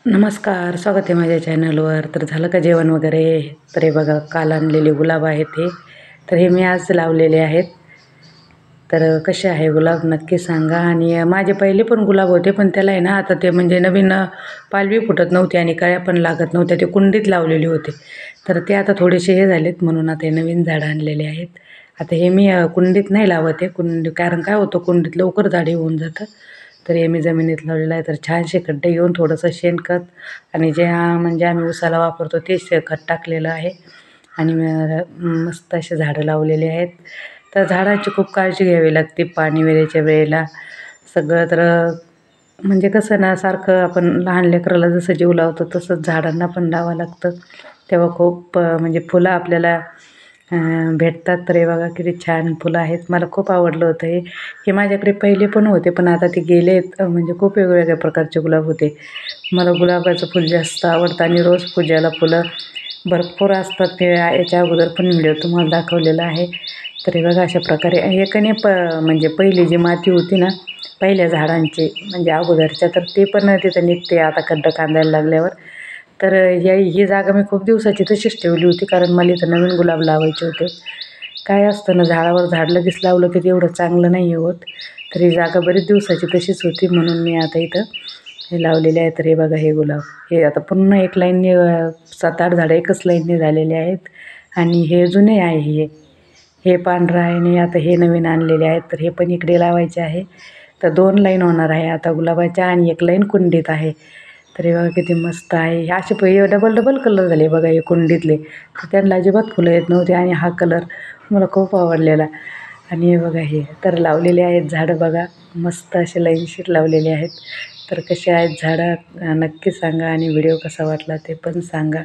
नमस्कार, स्वागत आहे माझ्या चॅनलवर. तर झालं का जेवण वगैरे? तर हे बघा, काल आणलेले गुलाब आहेत हे. तर हे मी आज लावलेले आहेत. तर कसे आहे गुलाब नक्की सांगा. आणि माझे पहिले पण गुलाब होते, पण त्याला आहे ना आता ते म्हणजे नवीन पालवी फुटत नव्हती आणि कळ्या पण लागत नव्हत्या. ते कुंडीत लावलेले होते, तर ते आता थोडेसे हे झालेत, म्हणून आता हे नवीन झाडं आणलेले आहेत. आता हे मी कुंडीत नाही लावत आहे, कारण काय होतं, कुंडीत लवकर झाडे होऊन जातं. तर हे मी जमिनीत लावलेलं आहे. तर छानसे खड्डे घेऊन थोडंसं शेणखत आणि जे म्हणजे आम्ही उसाला वापरतो तेच खत टाकलेलं आहे. आणि मस्त असे झाडं लावलेले आहेत. तर झाडांची खूप काळजी घ्यावी लागते पाणी वेळेच्या वेळेला सगळं. तर म्हणजे कसं ना, सारखं आपण लहान लेकराला जसं जीव लावतो तसंच झाडांना पण लावावं लागतं. तेव्हा खूप म्हणजे फुलं आपल्याला भेटतात. तर हे बघा किती छान फुलं आहेत. मला खूप आवडलं होतं हे. हे माझ्याकडे पहिले पण होते, पण आता ते गेलेत. म्हणजे खूप वेगवेगळ्या प्रकारचे गुलाब होते. मला गुलाबाचं फुल जास्त आवडतं आणि रोज पूजेला फुलं भरपूर असतात. ते याच्या अगोदर पण व्हिडिओ तुम्हाला दाखवलेला आहे. तर हे बघा अशा प्रकारे एकाने म्हणजे पहिली जी माती होती ना पहिल्या झाडांची म्हणजे अगोदरच्या, तर ते पण तिथं निघते आता खड्डं कांदायला लागल्यावर. तर ही जागा मी खूप दिवसाची तशीच ठेवली होती, कारण मला इथं नवीन गुलाब लावायचे होते. काय असतं ना, झाडावर झाड लगेच लावलं की तेवढं चांगलं नाही होत. तर ही जागा बरीच दिवसाची तशीच होती, म्हणून मी आता इथं हे लावलेले आहे. तर हे बघा हे गुलाब, हे आता पुन्हा एक लाईनने 7-8 झाडं एकच लाईनने झालेले आहेत. आणि हे जुने आहे. हे पांढरं आहे आणि आता हे नवीन आणलेले आहेत. तर हे पण इकडे लावायचे आहे. तर 2 लाईन होणार आहे आता गुलाबाच्या आणि 1 लाईन कुंडीत आहे. तर हे बघा किती मस्त आहे. हे असे पहिले डबल डबल कलर झाले बघा हे कुंडीतले. तर त्यांना अजिबात फुलं येत नव्हते आणि हा कलर मला खूप आवडलेला. आणि हे बघा हे तर लावलेले आहेत झाडं बघा, मस्त असे लाईनशीर लावलेले आहेत. तर कसे आहेत झाडं नक्की सांगा आणि व्हिडिओ कसा वाटला ते पण सांगा.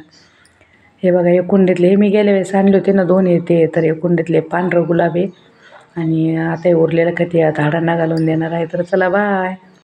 हे बघा हे कुंडीतले, हे मी गेल्या वेळेस आणले होते ना 2 येते. तर हे कुंडीतले पांढरं गुलाब आहे आणि आता हे उरलेलं खत या झाडांना घालून देणार आहे. तर चला बाय.